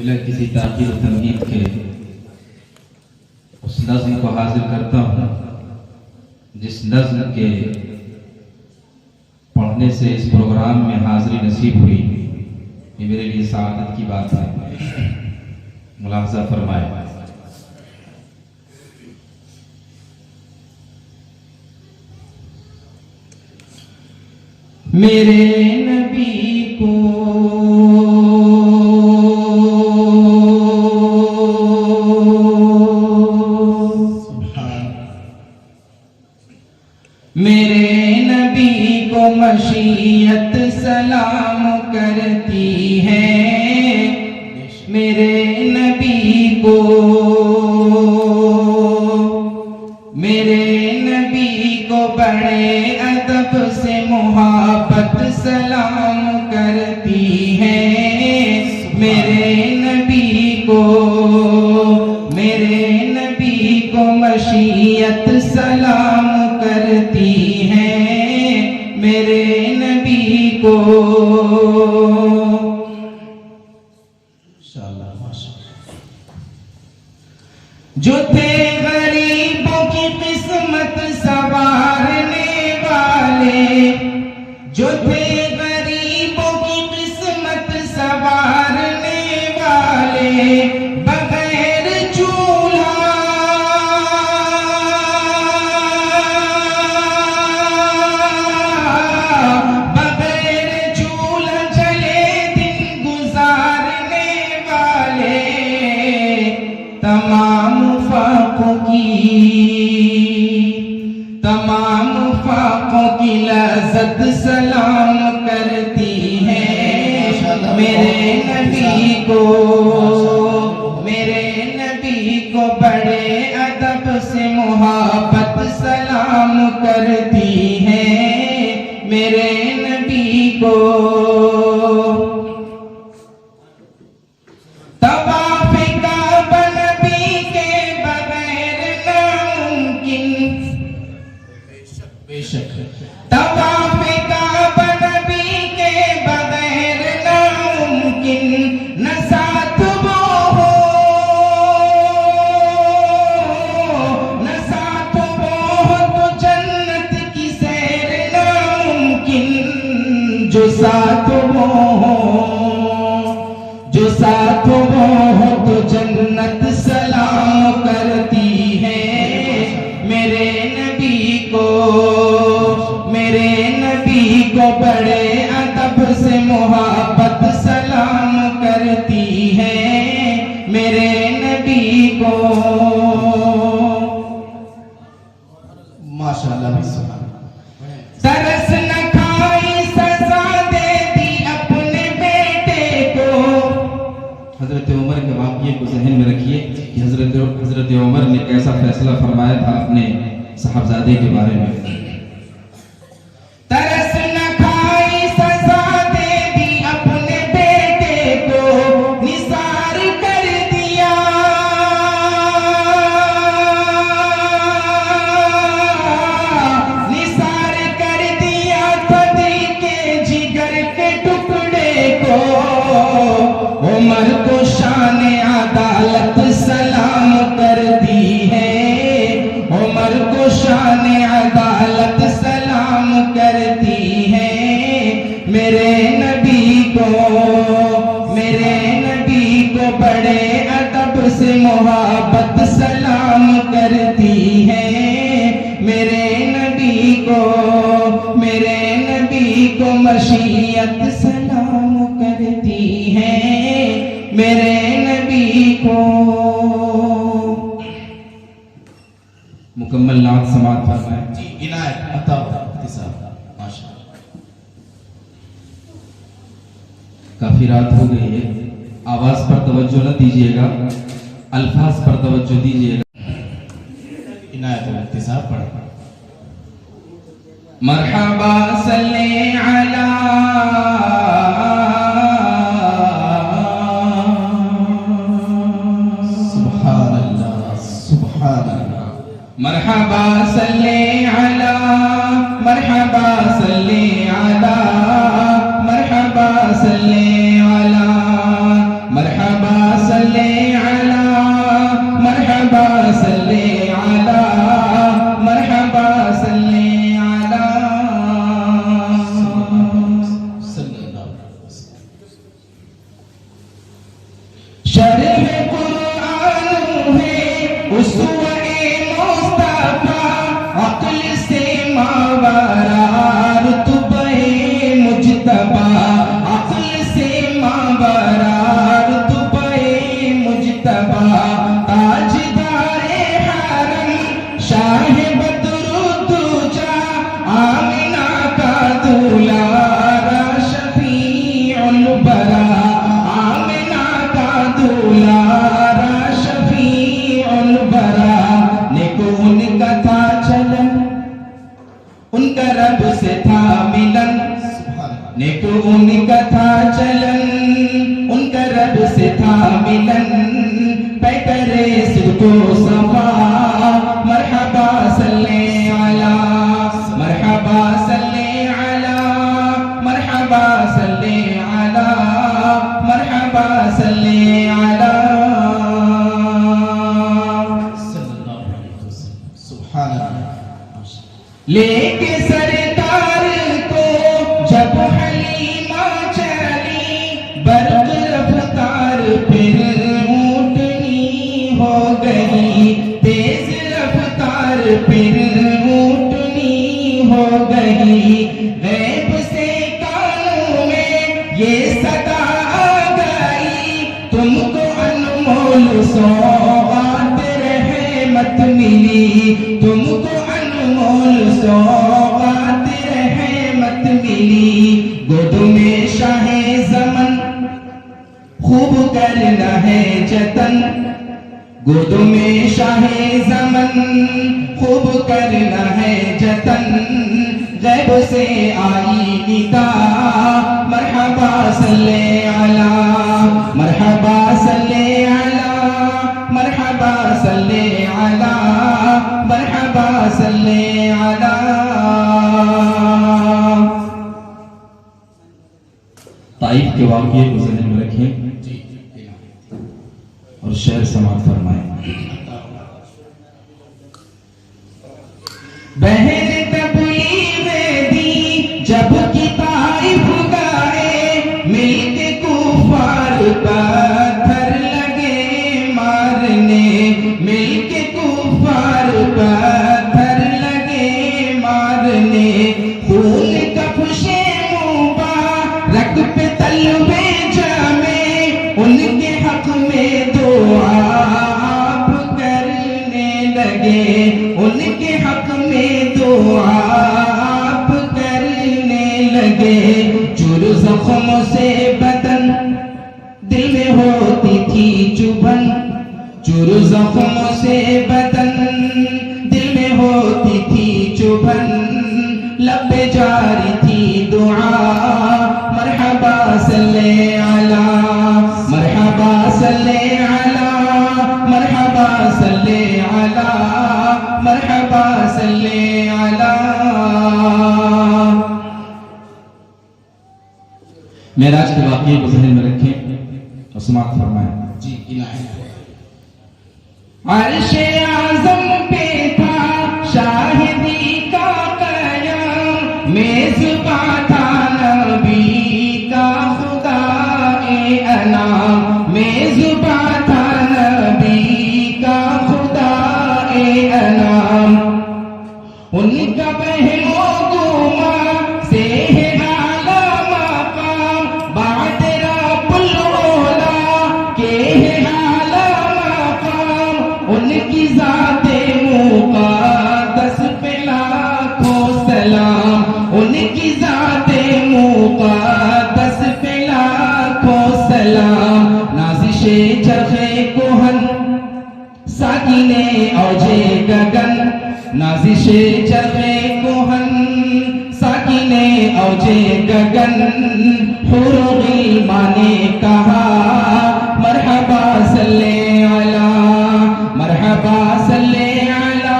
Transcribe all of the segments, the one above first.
बिला किसी ताक़ीद व तमहीद के उस नज़्म को हासिल करता हूँ जिस नज़्म के पढ़ने से इस प्रोग्राम में हाज़िरी नसीब हुई। ये मेरे लिए सआदत की बात है, मुलाहज़ा फरमाए। मेरे नबी को मेरे नबी को मशीयत सलाम करती है। मेरे नबी को बड़े अदब से मोहब्बत सलाम करती है। मेरे नबी को मशीयत सलाम करती है। मेरे नबी को जो थे गरीबों की किस्मत संवारने वाले, जो थे गरीबों की किस्मत संवारने वाले, बगैर चूल्हा जले दिन गुजारने वाले, तमाम फाकों की लज़्ज़त सलाम करती है। मेरे नबी को बड़े अदब से मोहब्बत सलाम करती है। मेरे नबी को तवाफ़े काबा नबी के बगैर नामुमकिन, न साथ वो हो तो जन्नत की सैर नामुमकिन। जो साथ वो हो तो जन्नत सलाम करती है। मेरे नबी को बड़े अदब से मोहब्बत सलाम करती है। मेरे नबी को माशाअल्लाह तरस न खाई सजा दे दी अपने बेटे को। हजरत उमर के वाक़ये को ज़हन में रखिए कि हजरत उमर ने कैसा फैसला फरमाया था अपने साहबजादे के बारे में। तरस न खाई सजा दे दी अपने बेटे को, निसार कर दिया बदरी के जिगर के टुकड़े को। उमर को शान अदालत सलाम करती है। उमर को शान अदालत सलाम करती है। मेरे नबी को बड़े अदब से मोहब्बत सलाम करती है। मेरे नबी को मशीयत सलाम करती है। मेरे नबी को मुकम्मल नात समात फरमाएं। जी इनायत अता माशाअल्लाह। काफी रात हो गई है, आवाज पर तवज्जो न दीजिएगा, अल्फाज पर तवज्जो दीजिएगा। इनायत इत्तिसाब पढ़। मरहबा सल्ले अला सुभानअल्लाह सुभानअल्लाह। मरहबा सल्ले अला मरहबा सल्ले अला मरहबा सल्ले अला मरहबा मिलन पे करे सिद्को सफा मरहबा सल्ले अला मरहबा सल्ले अला मरहबा सल्ले अला मरहबा सल्ले अला सुभान अल्लाह। लेके सरकार को जब हलीमा चली बर्क रफ्तार फिर ऊँटनी हो गई तेज रफ्तार फिर ऊँटनी हो गई गैब से कानों में ये सदा आ गई तुमको अनमोल सौगात रहमत मिली तुमको अनमोल सौगात रहमत मिली गोद में शाहे ज़मन खूब करना है जतन गोद में शाहे ज़मन खूब करना है जतन गैब से आई निदा मरहबा सल्ले अला मरहबा सल्ले अला मरहबा सल्ले अला मरहबा सल्ले अला। ताइफ के वाक़ये को ज़हन में रखें और शेर समाप्त फरमाएं। बहन तबलीग दी जब की ताइफ गाए मिलके कुफार पत्थर लगे मारने मिलके कुफार पत्थर लगे मारने खून कफशे मुबारक पे तलवे जामे उनके हक में दुआ आप करने लगे उनके हक में दुआ आप करने लगे चुर जख्मों से बदन दिल में होती थी चुभन चुर जख्मों से बदन दिल में होती थी चुभन लब पे जारी थी दुआ मरहबा सल्ले अला मरहबा सल्ले अला मरहबा सल्ले अला मरहबा सल्ले अला। मेराज के वाक़ये को ज़हन में रखें और समाप्त फरमाएं। जी अर्शे आज़म पे था शाहिदी का क़याम मेज़बां था नबी का खुदाए अनाम मेज़बां था नबी का खुदाए अनाम उनका बहनो गुमा से है आला मकाम बादरा पुलोला के है आला मकाम उनकी ज़ाते मुक़द्दस पे लाखों सलाम उनकी ज़ाते मुक़द्दस पे लाखों सलाम नाज़िशे चरखे कोहन साकिने औजे गगन नाज़िशे चरखे कोहन साकिने औजे गगन हुरूल माने कहा मरहबा सल्ले अला मरहबा सल्ले अला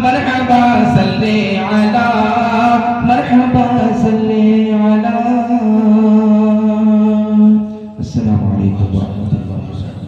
मरहबा सल्ले अला मरहबा सल्ले अला। अस्सलामु अलैकुम व रहमतुल्लाहि व बरकातुहू।